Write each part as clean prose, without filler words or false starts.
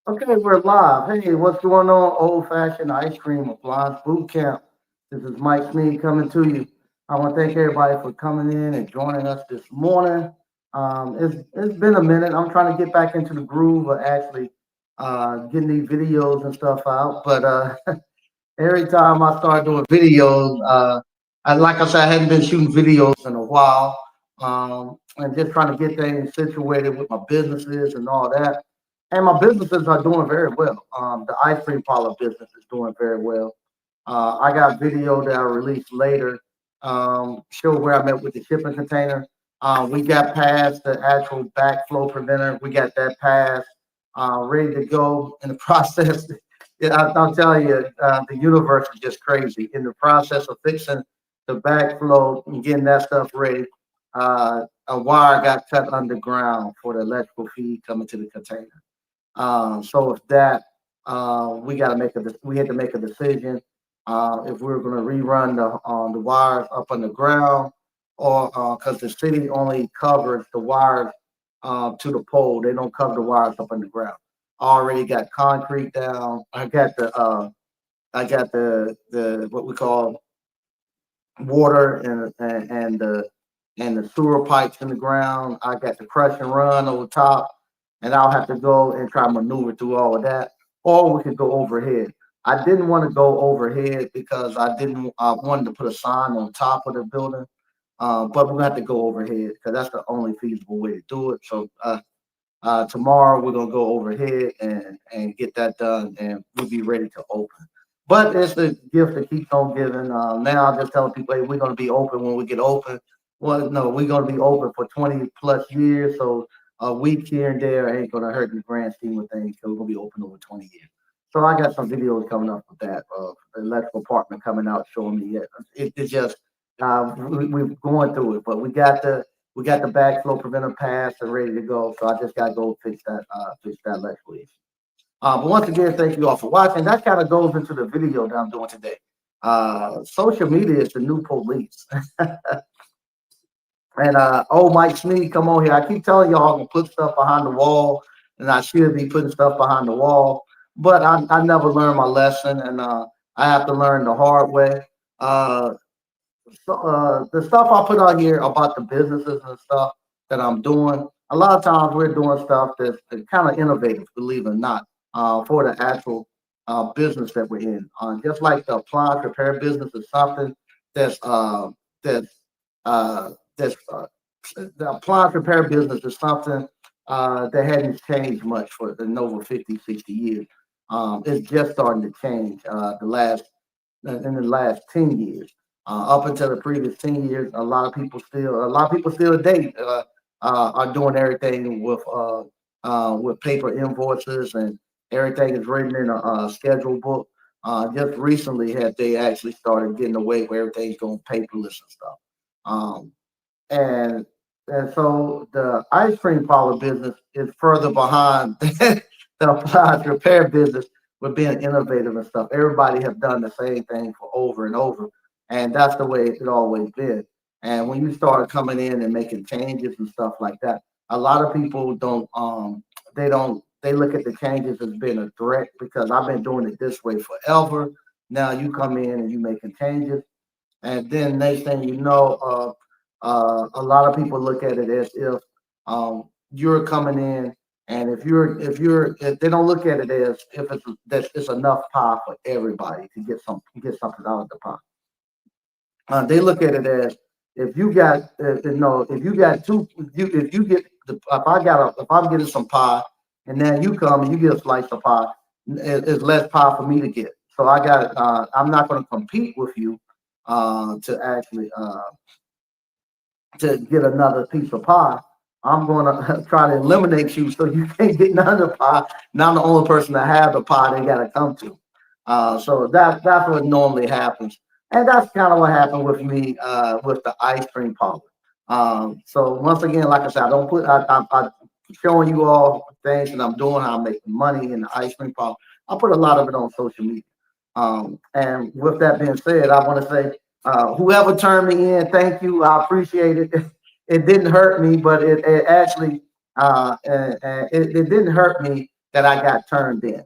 Okay, we're live. Hey, what's going on? Old fashioned ice cream appliance boot camp. This is Mike Sneed coming to you. I want to thank everybody for coming in and joining us this morning. It's been a minute. I'm trying to get back into the groove of actually getting these videos and stuff out. But every time I start doing videos, like I said, I hadn't been shooting videos in a while, and just trying to get things situated with my businesses and all that. And my businesses are doing very well. The ice cream parlor business is doing very well. I got video that I released later, show where I'm at with the shipping container. We got past the actual backflow preventer. We got that passed, ready to go in the process. Yeah, I'll tell you, the universe is just crazy. In the process of fixing the backflow and getting that stuff ready, a wire got cut underground for the electrical feed coming to the container. So with that, we had to make a decision if we were going to rerun the wires up underground, or because the city only covers the wires to the pole, they don't cover the wires up underground. I already got concrete down. I got the what we call water and the sewer pipes in the ground. I got the crush and run over top, and I'll have to go and try to maneuver through all of that. Or we could go overhead. I didn't want to go overhead because I wanted to put a sign on top of the building. But we're gonna have to go overhead because that's the only feasible way to do it. So tomorrow we're gonna go overhead and get that done, and we'll be ready to open. But it's the gift that keeps on giving. Now I'm just telling people, hey, we're gonna be open when we get open. Well, no, we're gonna be open for 20 plus years, so a week here and there ain't gonna hurt in the grand scheme of things because we're gonna be open over 20 years. So I got some videos coming up with that. The electrical apartment coming out showing me it. It's just we're going through it, but we got the backflow preventer passed and ready to go. So I just got to go fix that electrical issue. But once again, thank you all for watching. That kind of goes into the video that I'm doing today. Social media is the new police. And oh, Mike Sneed, come on here. I keep telling y'all to put stuff behind the wall, and I should be putting stuff behind the wall. But I never learned my lesson, and I have to learn the hard way. Uh, the stuff I put out here about the businesses and stuff that I'm doing, a lot of times we're doing stuff that's kind of innovative, believe it or not, for the actual business that we're in. Just like the appliance repair business is something that's that's that's the appliance repair business is something that hadn't changed much for in over 50, 60 years. It's just starting to change in the last 10 years. Up until the previous 10 years, a lot of people still date are doing everything with paper invoices, and everything is written in a schedule book. Just recently had they actually started getting away where everything's going paperless and stuff. Um, and and so the ice cream parlor business is further behind the appliance repair business with being innovative and stuff. Everybody have done the same thing for over and over, and that's the way it always been. And when you start coming in and making changes and stuff like that, a lot of people they look at the changes as being a threat because I've been doing it this way forever. Now you come in and you making changes, and then next thing you know, a lot of people look at it as if you're coming in, and if they don't look at it as if it's enough pie for everybody to get something out of the pie. They look at it as if you got if you got two if you get if I'm getting some pie, and then you come and you get a slice of pie, it's less pie for me to get. So I'm not going to compete with you to actually to get another piece of pie. I'm going to try to eliminate you so you can't get none of the pie. Now I'm the only person that have the pie they got to come to. So that's what normally happens, and that's kind of what happened with me with the ice cream parlor. So once again, like I said, I don't put I showing you all things that I'm doing, how I'm making money in the ice cream parlor. I put a lot of it on social media. And with that being said, I want to say, whoever turned me in, thank you. I appreciate it. It didn't hurt me, but it actually it didn't hurt me. that I got turned in.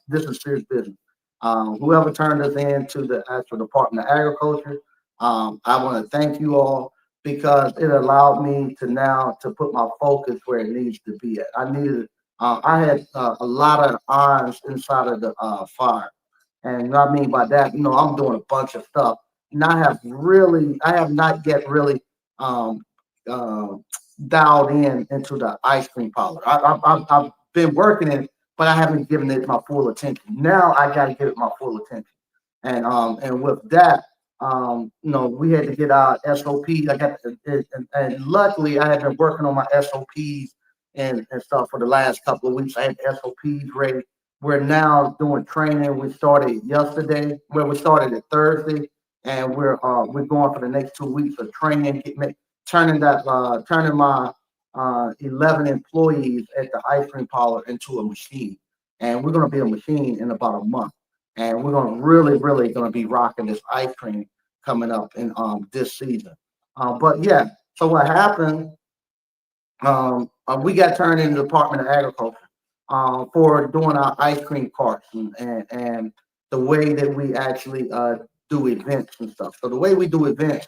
This is serious business. Whoever turned us in to the actual Department of Agriculture, I want to thank you all because it allowed me to now to put my focus where it needs to be at. I had a lot of irons inside of the fire. And what I mean by that, I'm doing a bunch of stuff. And I have not yet really um, uh, dialed in into the ice cream parlor. I've been working in it, but I haven't given it my full attention. Now I got to give it my full attention. And with that, we had to get our SOPs. And luckily I had been working on my SOPs and stuff for the last couple of weeks. I had SOPs ready. We're now doing training. We started yesterday. Well, we started it Thursday, and we're going for the next 2 weeks of training, turning my 11 employees at the ice cream parlor into a machine, and we're going to be a machine in about a month, and we're going to really going to be rocking this ice cream coming up in this season. But yeah, so what happened? We got turned into the Department of Agriculture for doing our ice cream carts and the way that we actually do events and stuff. So the way we do events,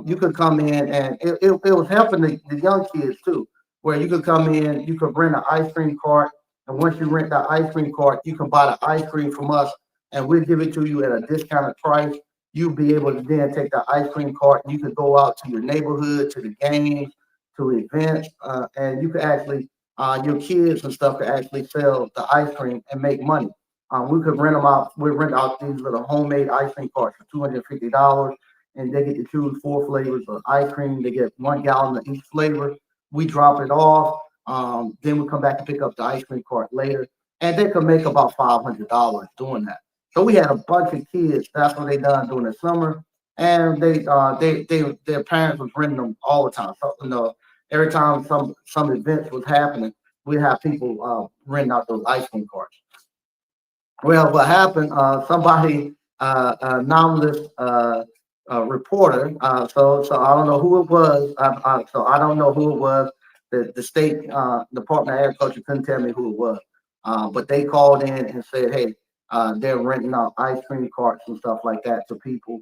you could come in and it was helping the young kids too, where you could come in, you could rent an ice cream cart, and once you rent that ice cream cart, you can buy the ice cream from us, and we'll give it to you at a discounted price. You'll be able to then take the ice cream cart, and you could go out to your neighborhood, to the games, to events, and you could actually your kids and stuff could actually sell the ice cream and make money. We could rent them out. We rent out these little homemade ice cream carts for $250, and they get to choose four flavors of ice cream. They get 1 gallon of each flavor. We drop it off. Then we come back and pick up the ice cream cart later, and they could make about $500 doing that. So we had a bunch of kids. That's what they done during the summer, and their parents was renting them all the time. So every time some events was happening, we have people renting out those ice cream carts. Well, what happened? Somebody, anomalous reporter. So I don't know who it was. So I don't know who it was. The state Department of Agriculture couldn't tell me who it was. But they called in and said, "Hey, they're renting out ice cream carts and stuff like that to people.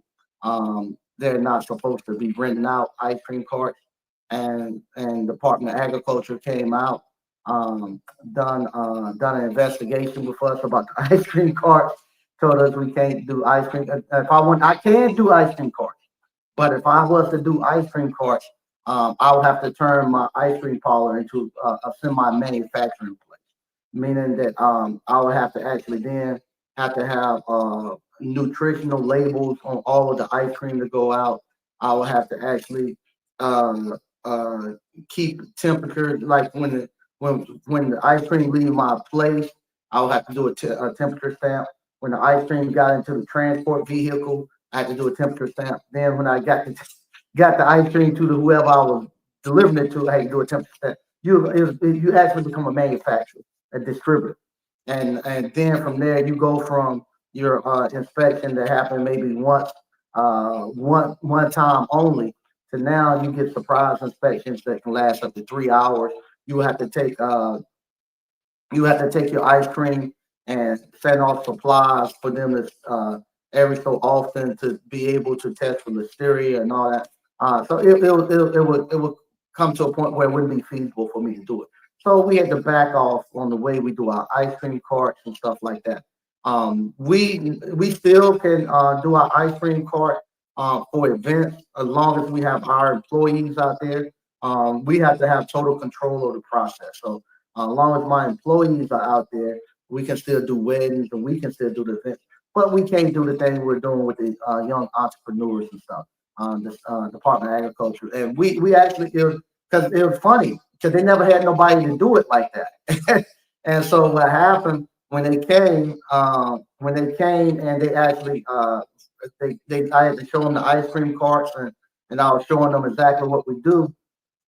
They're not supposed to be renting out ice cream carts." And Department of Agriculture came out, um, done an investigation with us about the ice cream carts. Told us we can't do ice cream. If I want, I can do ice cream carts, but if I was to do ice cream carts, I would have to turn my ice cream parlor into a semi-manufacturing place, meaning that I would have to actually then have to have nutritional labels on all of the ice cream to go out. I would have to actually uh, uh, keep temperature, like when the ice cream leave my place, I would have to do a temperature stamp. When the ice cream got into the transport vehicle, I had to do a temperature stamp. Then when I got the ice cream to the whoever I was delivering it to, I had to do a temperature stamp. You actually become a manufacturer, a distributor, and then from there you go from your inspection that happened maybe once, one time only, to now you get surprise inspections that can last up to 3 hours. You have to take your ice cream and send off supplies for them to every so often to be able to test for listeria and all that. So it would come to a point where it wouldn't be feasible for me to do it. So we had to back off on the way we do our ice cream carts and stuff like that. We still can do our ice cream cart for events as long as we have our employees out there. We have to have total control of the process. So as long as my employees are out there, we can still do weddings and we can still do the events. But we can't do the thing we're doing with the young entrepreneurs and stuff. This Department of Agriculture, and we actually because it was funny because they never had nobody to do it like that. And so what happened when they came and they actually they I had to show them the ice cream carts and I was showing them exactly what we do.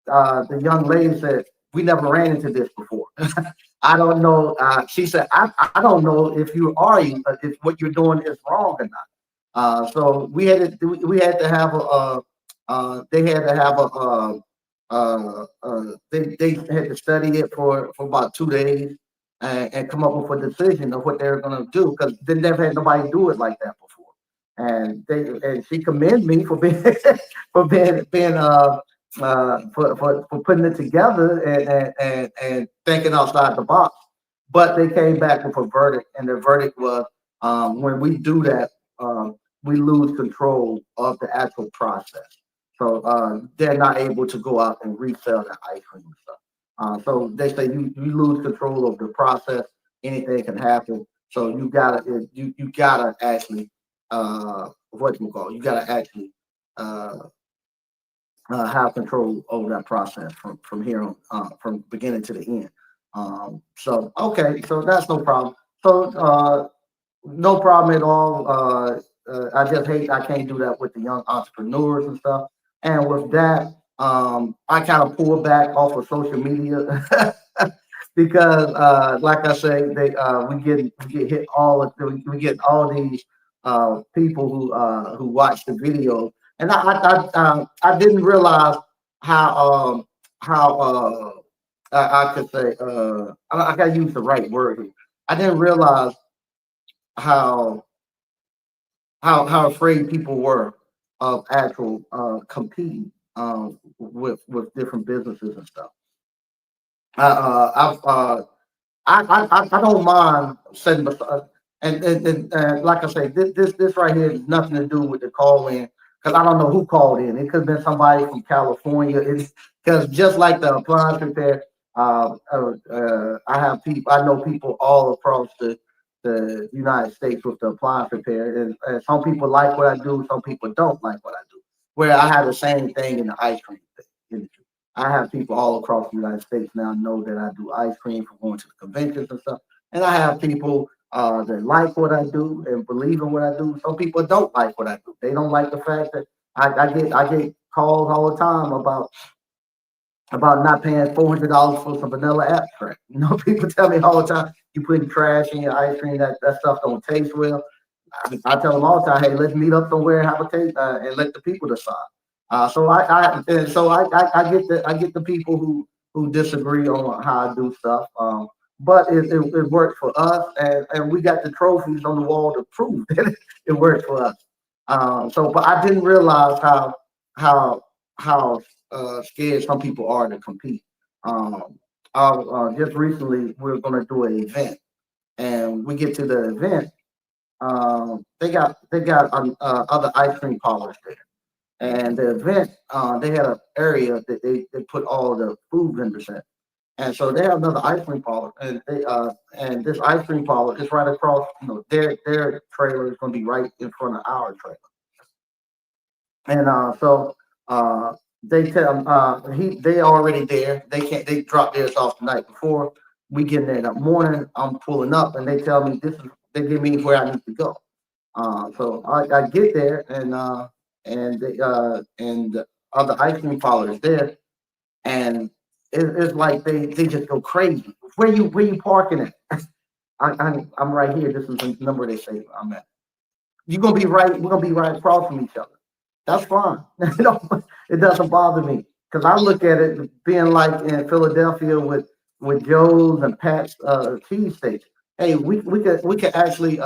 The young lady said, "We never ran into this before." I don't know. She said, I don't know if you are, if what you're doing is wrong or not. So we had to have they had to have they had to study it for about 2 days and come up with a decision of what they're going to do because they never had nobody do it like that before. And she commended me for being for putting it together and thinking outside the box. But they came back with a verdict, and the verdict was when we do that, we lose control of the actual process. So they're not able to go out and resell the ice cream and stuff. So they say you lose control of the process. Anything can happen. So you gotta actually what you call you gotta actually uh, have control over that process from here on from beginning to the end. So okay, so that's no problem. So no problem at all. I just hate I can't do that with the young entrepreneurs and stuff. And with that, I kind of pull back off of social media because, like I say, we get hit all of we get all these people who watch the video, and I didn't realize how how I could say I gotta use the right word here. I didn't realize how how afraid people were of actual competing with different businesses and stuff. I've I don't mind setting aside, and like I say, this right here has nothing to do with the call in because I don't know who called in. It could have been somebody from California. It's because just like the appliance repair, I have people. I know people all across the United States with the appliance repair, and some people like what I do, some people don't like what I do. Where I have the same thing in the ice cream industry. I have people all across the United States now know that I do ice cream for going to the conventions and stuff. And I have people that like what I do and believe in what I do. Some people don't like what I do. They don't like the fact that I get calls all the time about not paying $400 for some vanilla abstract. You know, people tell me all the time, you putting trash in your ice cream, that stuff don't taste well. I tell them all the time, hey, let's meet up somewhere and have a taste and let the people decide. I get the people who disagree on how I do stuff. But it worked for us, and we got the trophies on the wall to prove that it worked for us. But I didn't realize how how scared some people are to compete. Um, just recently, we are going to do an event, and we get to the event. They got other ice cream parlors there, and the event they had an area that they put all the food vendors in. And so they have another ice cream parlor, and this ice cream parlor is right across. You know, their trailer is going to be right in front of our trailer, and uh, they tell they already there. They dropped theirs off the night before. We get in there that morning. I'm pulling up, and they tell me they give me where I need to go. So I get there, and the other ice cream parlors there, and it's like they just go crazy. Where you parking at? I'm right here. This is the number they say I'm at. You're gonna be right. We're gonna be right across from each other. That's fine. It doesn't bother me because I look at it being like in Philadelphia with Joe's and Pat's cheesesteaks. Hey, we could actually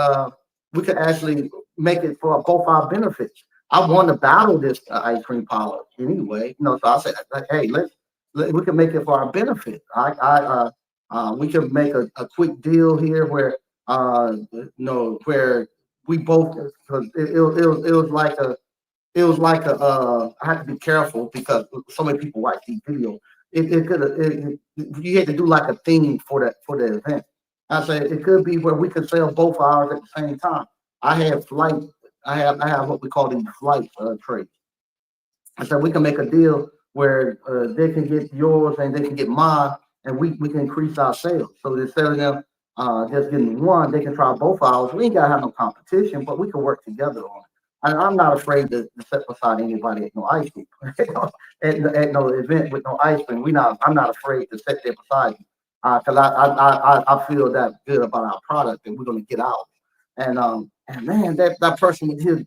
make it for both our benefits. I want to battle this ice cream parlor anyway. You know, so I said, hey, we can make it for our benefit. We can make a quick deal here where where we both because it was like I had to be careful because so many people watch these videos. It could you had to do like a theme for the event. I said it could be where we could sell both ours at the same time. I have flight. I have what we call these flight trades. I said we can make a deal where they can get yours and they can get mine, and we can increase our sales. So instead of them just getting one, they can try both ours. We ain't gotta have no competition, but we can work together on it. And I'm not afraid to step beside anybody at no ice cream, at no event with no ice cream. I'm not afraid to sit there beside you because I feel that good about our product and we're gonna get out. And man, that person was here.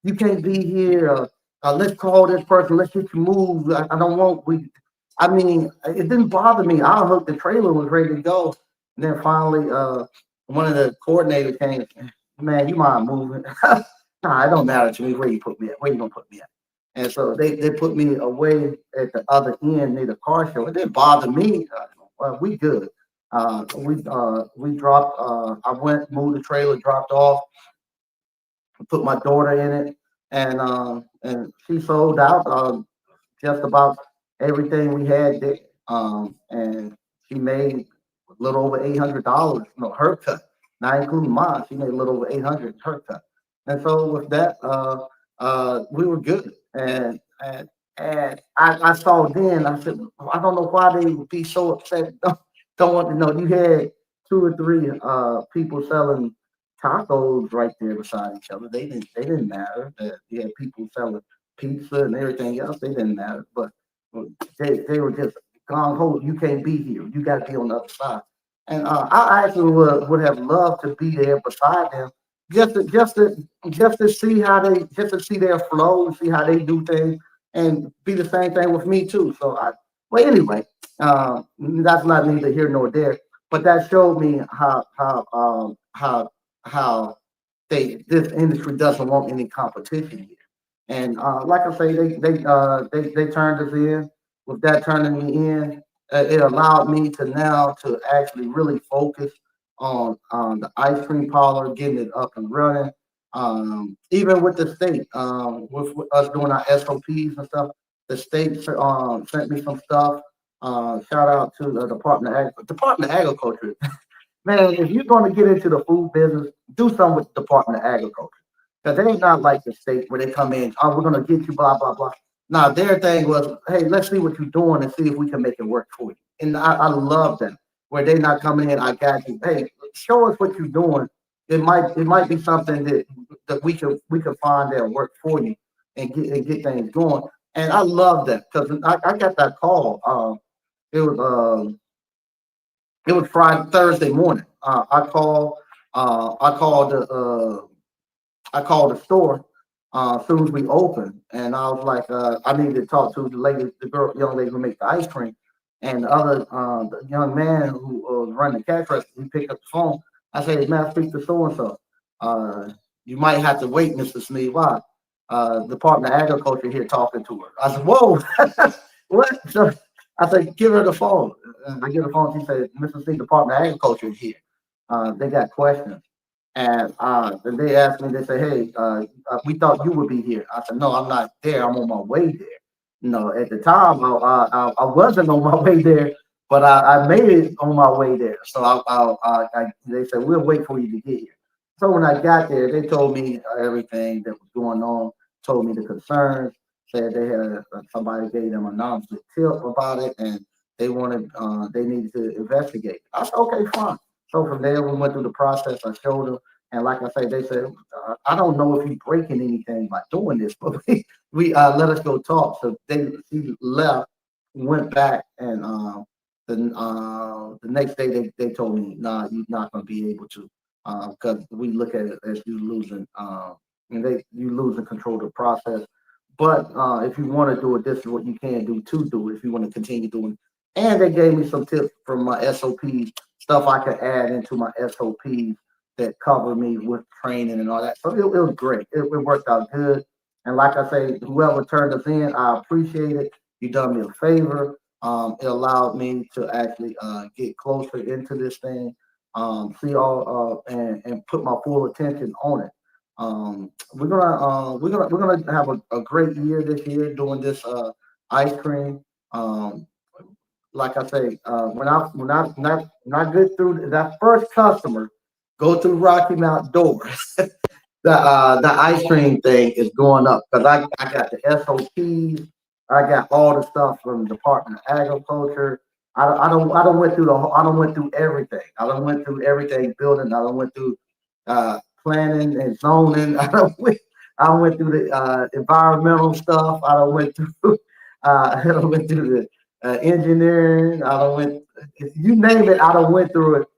You can't be here. Let's call this person. Let's get you moved. I don't want we. I mean, it didn't bother me. I hooked the trailer was ready to go. And then finally, one of the coordinators came, man, you mind moving? Nah, it don't matter to me where you put me at. Where you gonna put me at? And so they put me away at the other end near the car show. It didn't bother me. Well, we good. We dropped. I went, moved the trailer, dropped off, put my daughter in it, and she sold out. Just about everything we had there. And she made a little over $800, no, her cut, not including mine. She made a little over 800 her cut. And so with that, we were good. And I saw then, I said, I don't know why they would be so upset. Don't want to know. You had two or three people selling tacos right there beside each other. They didn't matter. You had people selling pizza and everything else. They didn't matter, but they were just gone hold. You can't be here. You got to be on the other side. And I actually would have loved to be there beside them, just to just to just to see how they just to see their flow, see how they do things, and be the same thing with me too. So well anyway, that's not neither here nor there. But that showed me how this industry doesn't want any competition here. And like I say, they turned us in. With that turning me in, it allowed me to now to actually really focus on the ice cream parlor, getting it up and running. Even with the state, with us doing our SOPs and stuff, the state sent me some stuff. Shout out to the Department of Agriculture. Man, if you're going to get into the food business, do something with the Department of Agriculture. Because they ain't not like the state where they come in, oh, we're going to get you, blah, blah, blah. Now, their thing was, hey, let's see what you're doing and see if we can make it work for you. And I love that, where they not coming in, I got you. Hey, show us what you're doing. It might be something that we could find that work for you and get things going. And I love that because I got that call. It was it was Friday, Thursday morning. I called the store as soon as we opened, and I was like, I needed to talk to the lady, young lady who makes the ice cream, and the young man who was running the cash register. He picked up the phone. I said, "Man, I speak to so and so. You might have to wait, Mr. Smee. Why? Department of Agriculture here talking to her." I said, "Whoa, what?" So I said, "Give her the phone." And I give her the phone. She said, "Mr. Smee, Department of Agriculture is here. They got questions." And they asked me, they said, "Hey, we thought you would be here." I said, "No, I'm not there. I'm on my way there." At the time, I wasn't on my way there, but I made it on my way there. So they said, "We'll wait for you to get here." So when I got there, they told me everything that was going on, told me the concerns, said they had somebody gave them a anonymous tip about it, and they needed to investigate. I said, "Okay, fine." So from there, we went through the process. I showed them, and like I say, they said, "I don't know if you're breaking anything by doing this, but we let us go talk." So he left, went back, and the next day they told me, "Nah, you're not going to be able to, because we look at it as you losing, and you losing control of the process. But if you want to do it, this is what you can do to do it if you want to continue doing." And they gave me some tips from my SOPs, stuff I could add into my SOPs that cover me with training and all that. So it was great. It worked out good. And like I say, whoever turned us in, I appreciate it. You done me a favor. It allowed me to actually get closer into this thing, see all and put my full attention on it. We're gonna have a great year this year doing this ice cream. Um, like I say, when I get through that first customer, go through Rocky Mount doors. The ice cream thing is going up because I got the SOPs, I got all the stuff from the Department of Agriculture. I don't went through I don't went through everything. I don't went through everything building. I don't went through planning and zoning. I went through the environmental stuff. I don't went through I don't went through the engineering. I don't went you name it. I don't went through it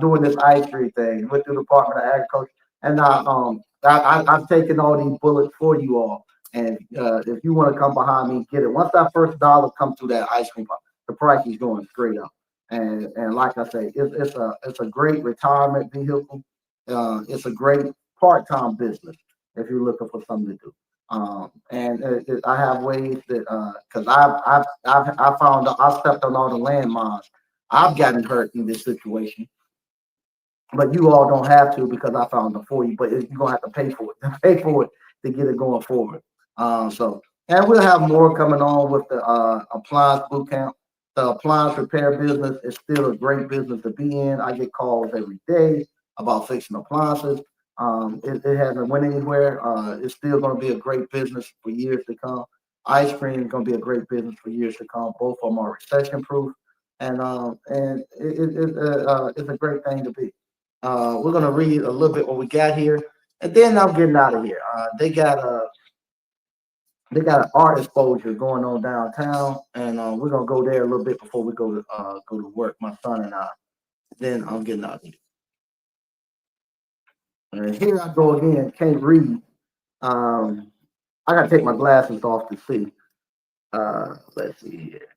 doing this ice cream thing. Went through the Department of Agriculture, and I've taken all these bullets for you all. And if you want to come behind me, get it. Once that first dollar comes through that ice cream, the price is going straight up. And like I say, it's a great retirement vehicle. It's a great part time business if you're looking for something to do. And I have ways that because I found I stepped on all the landmines. I've gotten hurt in this situation, but you all don't have to because I found them for you. But you're gonna have to pay for it, pay for it to get it going forward. And we'll have more coming on with the appliance boot camp. The appliance repair business is still a great business to be in. I get calls every day about fixing appliances. It hasn't went anywhere. It's still going to be a great business for years to come. Ice cream is going to be a great business for years to come. Both of them are recession proof, and it's a great thing to be. We're gonna read a little bit what we got here, and then I'm getting out of here. They got an art exposure going on downtown, and we're gonna go there a little bit before we go to work. My son and I. Then I'm getting out of here. And here I go again. Can't read. Um, I gotta take my glasses off to see. Let's see here.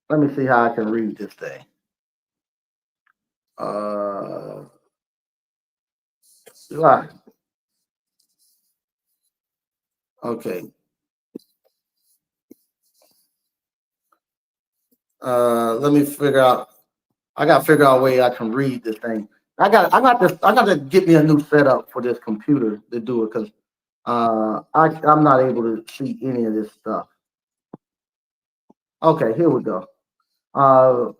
Let me see how I can read this thing. Uh, right. Okay. Let me figure out. I got to figure out a way I can read this thing. I got to get me a new setup for this computer to do it because I'm not able to see any of this stuff. Okay, here we go. Uh,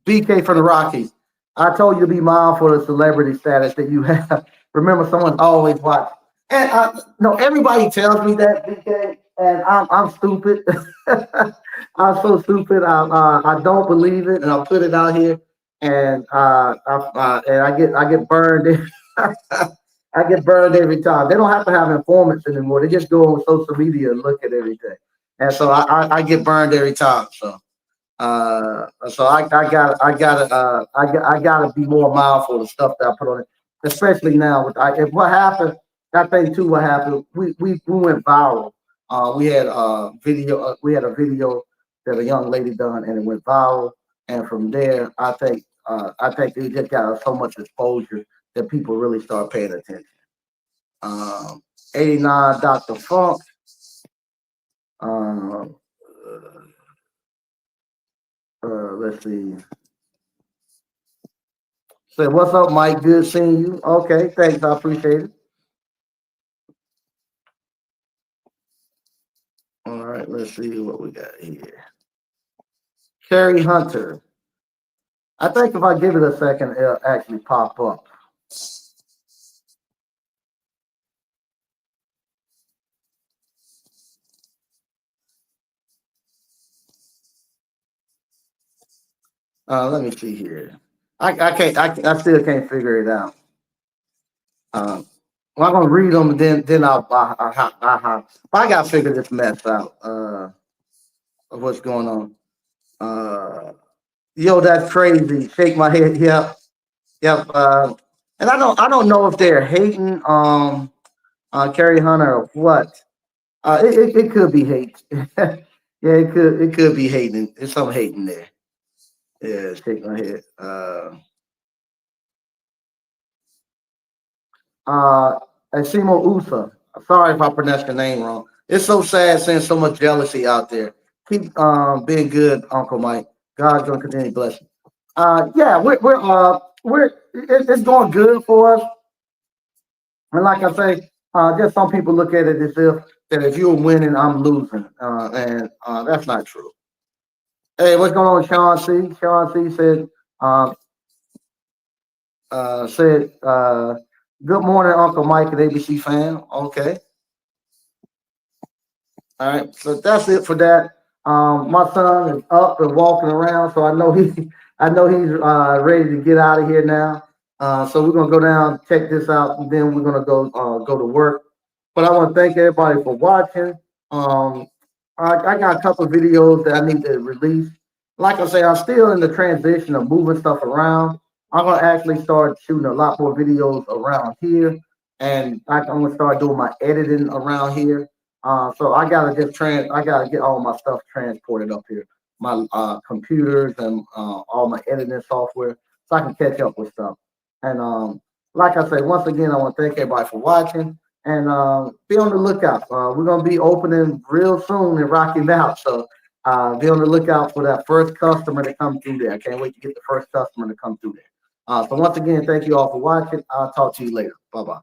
BK for the Rockies. I told you to be mindful of the celebrity status that you have. Remember, someone's always watching. And no, everybody tells me that, BK, and I'm stupid. I'm so stupid. I don't believe it, and I put it out here, and I get burned. I get burned every time. They don't have to have informants anymore. They just go on social media and look at everything, and so I get burned every time. So I gotta be more mindful of the stuff that I put on it, especially now. If what happened, I think too. What happened? We went viral. We had a video that a young lady done, and it went viral. And from there, I think they just got so much exposure that people really start paying attention. Um, 89 Dr. Funk. Um, let's see. Say, what's up, Mike? Good seeing you. Okay, thanks. I appreciate it. All right, let's see what we got here. Carrie Hunter. I think if I give it a second, it'll actually pop up. Let me see here. I can't. I still can't figure it out. Uh, well, I'm gonna read them, and then I gotta figure this mess out. Of what's going on. Uh, yo, that's crazy. Shake my head. Yep, yep. And I don't know if they're hating Carrie Hunter or what. It could be hate. Yeah, it could be hating. There's some hating there. Yeah, shake my head. Uh, Asimo Usa. Sorry if I pronounced the name wrong. It's so sad seeing so much jealousy out there. Keep being good, Uncle Mike. God's gonna continue blessing. Yeah, it's going good for us. And like I say, just some people look at it as if that if you're winning, I'm losing, and that's not true. Hey, what's going on, Sean C? Sean C said, uh, said, good morning, Uncle Mike and ABC fan. Okay, all right. So that's it for that. My son is up and walking around, so I know he's ready to get out of here now. So we're gonna go down, check this out, and then we're gonna go to work. But I want to thank everybody for watching. Um, I got a couple of videos that I need to release. Like I say, I'm still in the transition of moving stuff around. I'm gonna actually start shooting a lot more videos around here. and I'm gonna start doing my editing around here. So I gotta I gotta get all my stuff transported up here, my computers and all my editing software, so I can catch up with stuff. And like I say, once again, I want to thank everybody for watching, and be on the lookout. We're gonna be opening real soon in Rocky Mount, so be on the lookout for that first customer to come through there. I can't wait to get the first customer to come through there. So once again, thank you all for watching. I'll talk to you later. Bye bye.